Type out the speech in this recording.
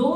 2